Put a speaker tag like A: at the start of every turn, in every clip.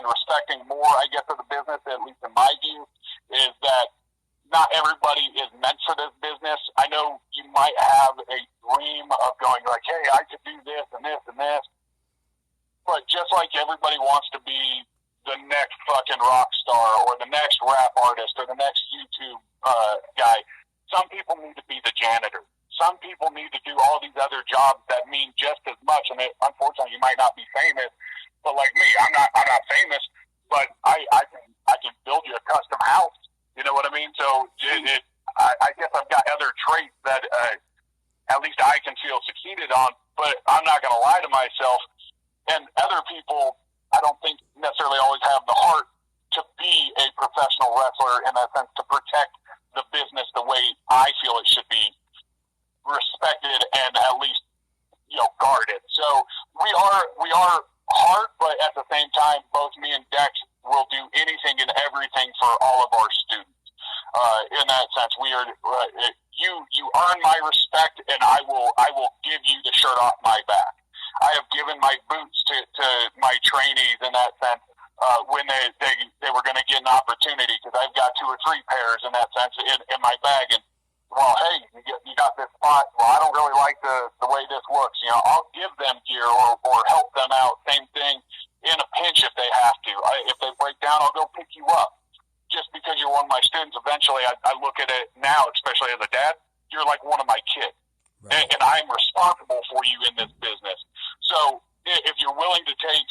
A: and respecting more, I guess, of the business, at least in my view, is that not everybody is meant for this business. I know you might have a dream of going like, hey, I could do this and this and this. But just like everybody wants to be the next fucking rock star or the next rap artist or the next YouTube guy, some people need to be the janitor. Some people need to do all these other jobs that mean just as much. And unfortunately, you might not be famous, but like me, I'm not famous, but I can build you a custom house. You know what I mean? So I guess I've got other traits that at least I can feel succeeded on. But I'm not going to lie to myself. And other people, I don't think necessarily always have the heart to be a professional wrestler in that sense, to protect the business the way I feel it should be respected and at least, guarded. So we are hard, but at the same time, both me and Dex will do anything and everything for all of our students. In that sense, we are you earn my respect, and I will give you the shirt off my back. I have given my boots to my trainees in that sense when they were going to get an opportunity, because I've got 2 or 3 pairs in that sense in my bag. And well, hey, you got this spot. Well, I don't really like the way this looks. I'll give them gear or help them out. Same thing in a pinch if they have to. If they break down, I'll go pick you up. Just because you're one of my students, eventually I look at it now, especially as a dad, you're like one of my kids. Right. And I'm responsible for you in this business. So if you're willing to take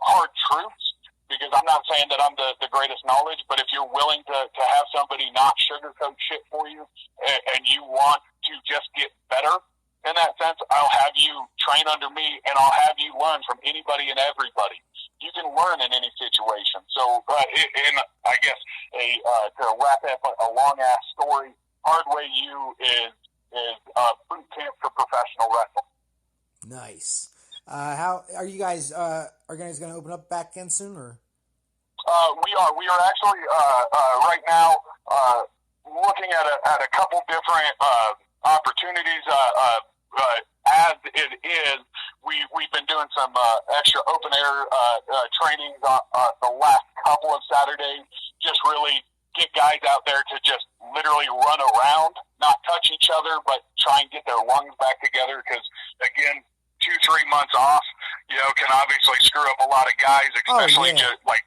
A: hard truths, because I'm not saying that I'm the greatest knowledge, but if you're willing to have somebody not sugarcoat shit for you and you want to just get better in that sense, I'll have you train under me and I'll have you learn from anybody and everybody. You can learn in any situation. So in, I guess, to wrap up a long-ass story, Hard Way U is boot camp for professional wrestling.
B: Nice. How are you guys? Are you guys going to open up back in soon, or?
A: We are actually right now looking at a couple different opportunities. As it is, we've been doing some extra open air trainings the last couple of Saturdays. Just really get guys out there to just literally run around, not touch each other, but try and get their lungs back together. Because again, 2-3 months off, can obviously screw up a lot of guys, especially just like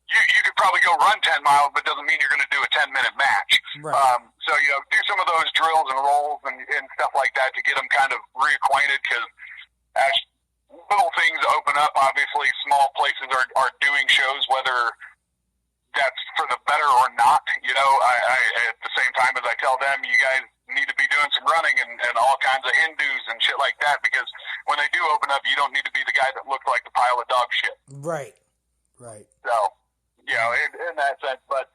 A: you could probably go run 10 miles, but doesn't mean you're going to do a 10-minute match. Right. So do some of those drills and rolls and stuff like that to get them kind of reacquainted. Because as little things open up, obviously small places are doing shows, whether that's for the better or not. I at the same time as I tell them, you guys need to be doing some running and all kinds of Hindus and shit like that, because when they do open up, you don't need to be the guy that looks like the pile of dog shit.
B: Right.
A: So, in that sense. But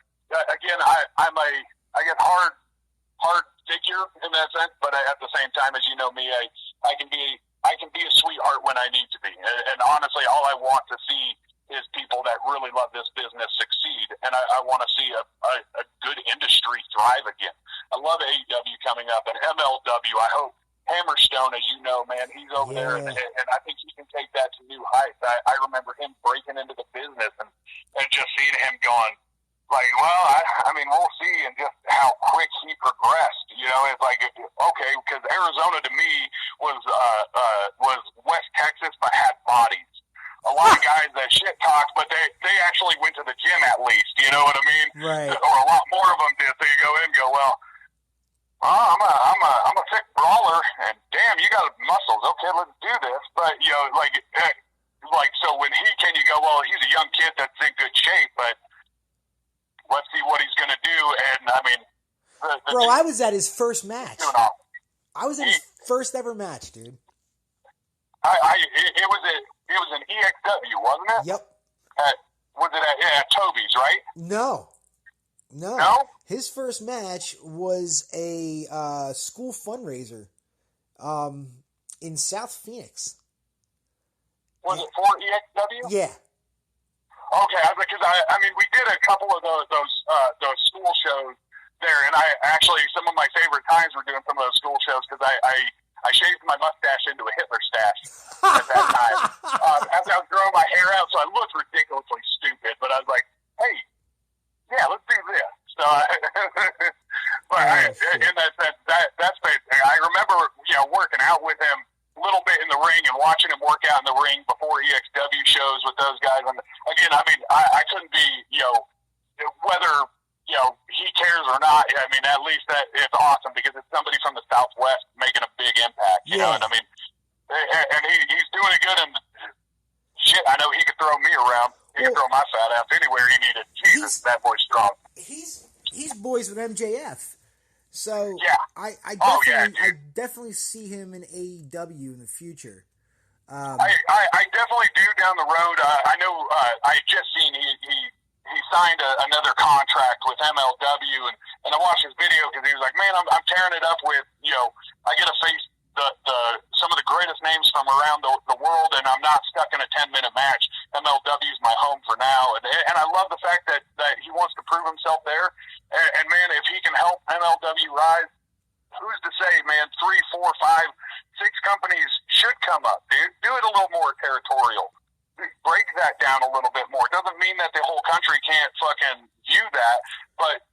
A: again, I'm a, I guess, hard figure in that sense. But at the same time, as you know me, I can be a sweetheart when I need to be. And honestly, all I want to see is people that really love this business succeed, and I want to see a good industry thrive again. I love AEW coming up, and MLW, I hope Hammerstone, as you know, man, he's over there, and I think he can take that to new heights. I remember him breaking into the business and just seeing him going, like, well, I mean, we'll see, and just how quick he progressed. It's like, okay, because Arizona to me was West Texas, but had bodies. A lot of guys that shit talk, but they actually went to the gym at least. You know what I mean?
B: Right.
A: Or a lot more of them did. So you go in and go, well, I'm a thick brawler, and damn, you got muscles. Okay, let's do this. But like so when you go, well, he's a young kid that's in good shape, but let's see what he's gonna do. And I mean,
B: bro, I was at his first match. I was at his first ever match, dude.
A: It was an EXW, wasn't it?
B: Yep.
A: Was it at Toby's, right?
B: No.
A: No?
B: His first match was a school fundraiser in South Phoenix.
A: Was it for EXW?
B: Yeah.
A: Okay, because I mean, we did a couple of those school shows there, and I actually, some of my favorite times were doing some of those school shows, because I shaved my mustache into a Hitler stash at that time. As I was growing my hair out, so I looked ridiculously stupid. videos with those guys. And again, I mean, I couldn't be, whether, he cares or not. I mean, at least that it's awesome because it's somebody from the Southwest making a big impact, you know, and I mean, and he's doing it good. And shit, I know he could throw me around. He could throw my fat ass anywhere he needed. Jesus, that boy's strong.
B: He's boys with MJF. So
A: yeah.
B: I definitely see him in AEW in the future.
A: I definitely do down the road. I know I just seen he signed another contract with MLW, and I watched his video because he was like, man, I'm tearing it up with, I get to face some of the greatest names from around the world, and I'm not stuck in a 10-minute match. MLW is my home for now, and I love the fact that he wants to prove himself there. And man, if he can help MLW rise, who's to say, man? 3, 4, 5, 6 companies should come up, dude. Do it a little more territorial. Break that down a little bit more. It doesn't mean that the whole country can't fucking view that, but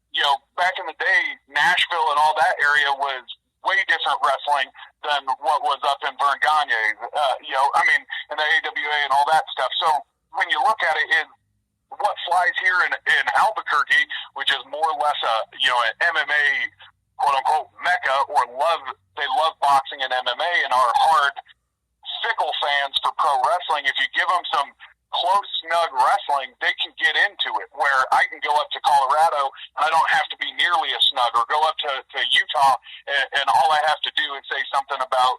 A: back in the day, Nashville and all that area was way different wrestling than what was up in Vern Gagne's, I mean, in the AWA and all that stuff. So when you look at it, is what flies here in Albuquerque, which is more or less an MMA quote unquote mecca, or they love boxing and MMA and are hard fickle fans for pro wrestling. If you give them some close, snug wrestling, they can get into it. Where I can go up to Colorado and I don't have to be nearly as snug, or go up to Utah and all I have to do is say something about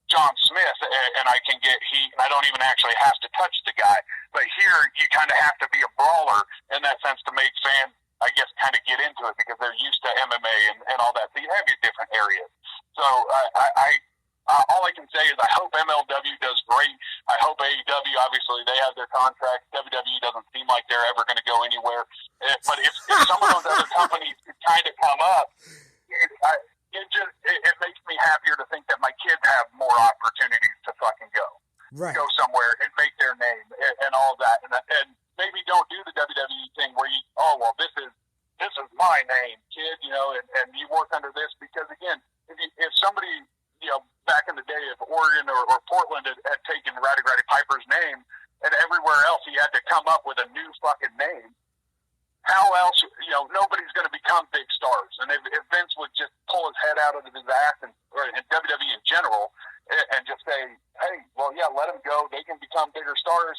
A: John Smith and I can get heat. And I don't even actually have to touch the guy. But here you kind of have to be a brawler in that sense to make fans, I guess, kind of get into it because they're used to MMA and all that. So you have your different areas. So all I can say is I hope MLW does great. I hope AEW, obviously, they have their contract. WWE doesn't seem like they're ever going to go anywhere. But if some of those other companies could kind of come up, it makes me happier to think that my kids have more opportunities to fucking go.
B: Right.
A: Go somewhere and make their name and all that. And maybe don't do the WWE thing where this is my name, kid, and you work under this, because again, if somebody, back in the day, if Oregon or Portland had taken Roddy Piper's name, and everywhere else he had to come up with a new fucking name, how else, nobody's going to become big stars. And if Vince would just pull his head out of his ass, or in WWE in general, and just say, hey, well, yeah, let them go. They can become bigger stars.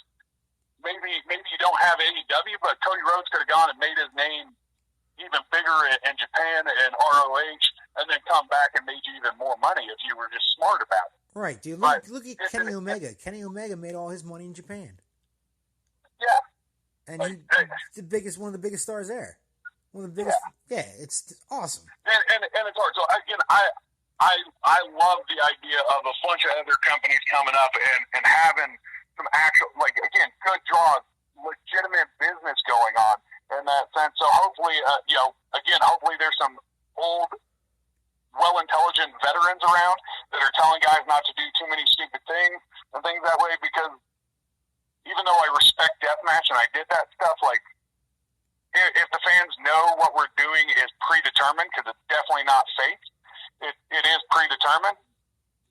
A: Maybe you don't have AEW, but Cody Rhodes could have gone and made his name even bigger in Japan and ROH, and then come back and made you even more money if you were just smart about it.
B: Right, dude. Look at Kenny Omega. Kenny Omega made all his money in Japan.
A: Yeah.
B: And he's one of the biggest stars there. One of the biggest. Yeah, it's awesome.
A: And it's hard. So again, I love the idea of a bunch of other companies coming up and having some actual, like, again, good draws, legitimate business going on in that sense. So hopefully, hopefully there's some old, well-intelligent veterans around that are telling guys not to do too many stupid things and things that way, because even though I respect deathmatch and I did that stuff, like, if the fans know what we're doing is predetermined, because it's definitely not fake, it is predetermined.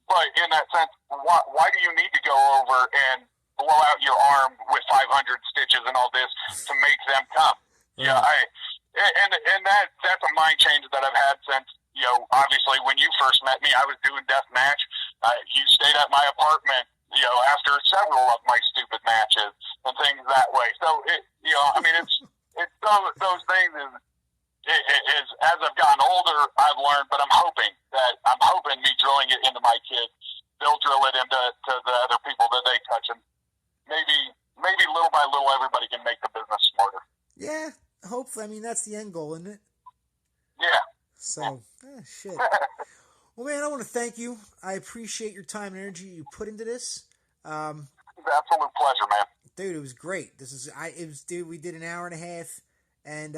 A: But in that sense, why do you need to go over and blow out your arm with 500 stitches and all this to make them come? Yeah, that's a mind change that I've had since, obviously when you first met me, I was doing deathmatch. You stayed at my apartment, after several of my stupid matches and things that way. So it's those things is as I've gotten older, I've learned, but I'm hoping me drilling it into my kids, they'll drill it into the other people that they touch, and maybe little by little everybody can make the business smarter.
B: Yeah, hopefully. I mean, that's the end goal, isn't it?
A: Yeah.
B: So, shit. Well, man, I want to thank you. I appreciate your time and energy you put into this.
A: It's an absolute pleasure, man.
B: Dude, it was great. Dude, we did an hour and a half and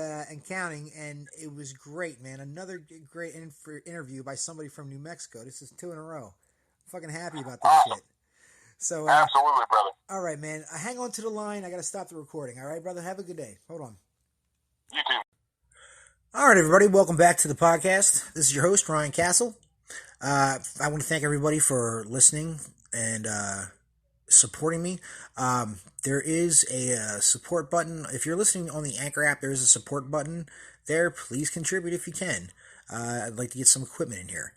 B: counting, and it was great, man. Another great interview by somebody from New Mexico. This is 2 in a row. I'm fucking happy about this shit. So,
A: absolutely, brother.
B: All right, man. Hang on to the line. I got to stop the recording. All right, brother? Have a good day. Hold on.
A: You too.
B: All right, everybody. Welcome back to the podcast. This is your host, Ryan Castle. I want to thank everybody for listening and supporting me. There is a support button. If you're listening on the Anchor app, there's a support button there. Please contribute if you can. I'd like to get some equipment in here.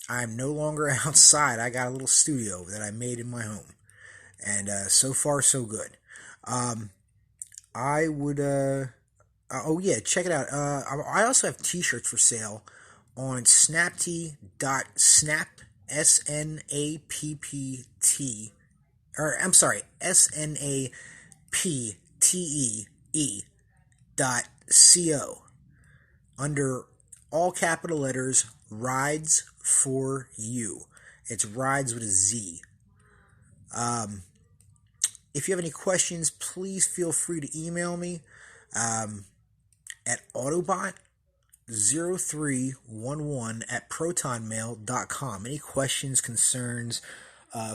B: I'm no longer outside. I got a little studio that I made in my home. And so far, so good. I would, oh yeah, check it out. I also have t-shirts for sale on snappt.snap, S-N-A-P-P-T, or I'm sorry, S-N-A-P-T-E-E .co, under all capital letters, Rides for You. It's Rides with a Z. If you have any questions, please feel free to email me at autobot0311 at protonmail.com. Any questions, concerns,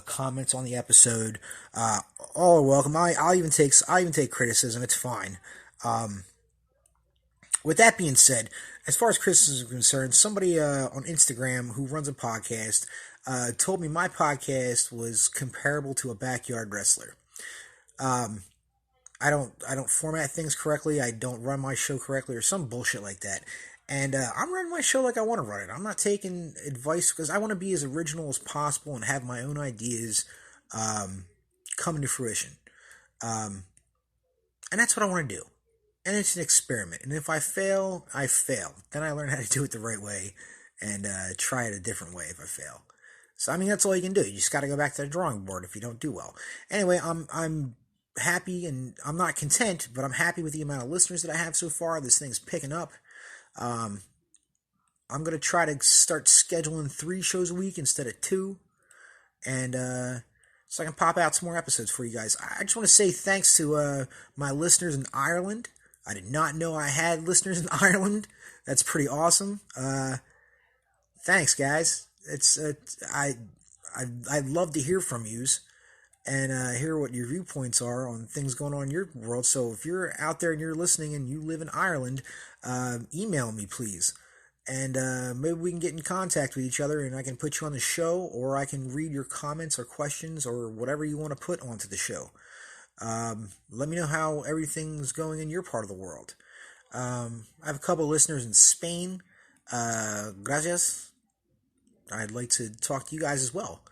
B: comments on the episode, all are welcome. I'll even take criticism. It's fine. With that being said, as far as criticism is concerned, somebody on Instagram who runs a podcast told me my podcast was comparable to a backyard wrestler. I don't format things correctly. I don't run my show correctly, or some bullshit like that. And I'm running my show like I want to run it. I'm not taking advice because I want to be as original as possible and have my own ideas come into fruition. And that's what I want to do. And it's an experiment. And if I fail, I fail. Then I learn how to do it the right way and try it a different way if I fail. So, I mean, that's all you can do. You just got to go back to the drawing board if you don't do well. Anyway, I'm happy, and I'm not content, but I'm happy with the amount of listeners that I have so far. This thing's picking up. I'm going to try to start scheduling 3 shows a week instead of 2. And so I can pop out some more episodes for you guys. I just want to say thanks to my listeners in Ireland. I did not know I had listeners in Ireland. That's pretty awesome. Thanks, guys. I'd love to hear from yous and hear what your viewpoints are on things going on in your world. So if you're out there and you're listening and you live in Ireland, email me, please. And maybe we can get in contact with each other and I can put you on the show, or I can read your comments or questions or whatever you want to put onto the show. Let me know how everything's going in your part of the world. I have a couple of listeners in Spain. Gracias. I'd like to talk to you guys as well.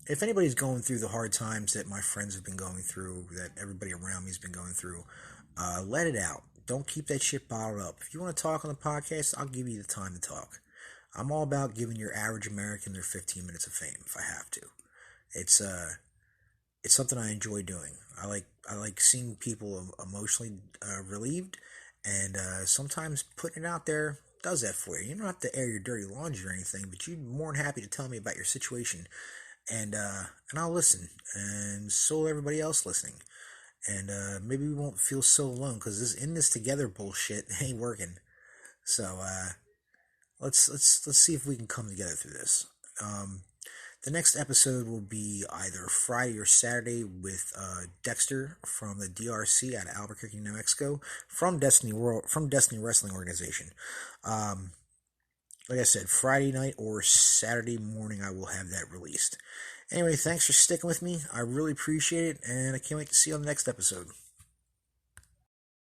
B: If anybody's going through the hard times that my friends have been going through, that everybody around me has been going through, let it out. Don't keep that shit bottled up. If you want to talk on the podcast, I'll give you the time to talk. I'm all about giving your average American their 15 minutes of fame if I have to. It's something I enjoy doing. I like seeing people emotionally relieved, and sometimes putting it out there does that for you. You don't have to air your dirty laundry or anything, but you're more than happy to tell me about your situation, and I'll listen, and so will everybody else listening. And maybe we won't feel so alone, because this in this together bullshit ain't working. So let's see if we can come together through this. The next episode will be either Friday or Saturday with Dexter from the DRC out of Albuquerque, New Mexico, from Destiny Wrestling Organization. Like I said, Friday night or Saturday morning, I will have that released. Anyway, thanks for sticking with me. I really appreciate it, and I can't wait to see you on the next episode.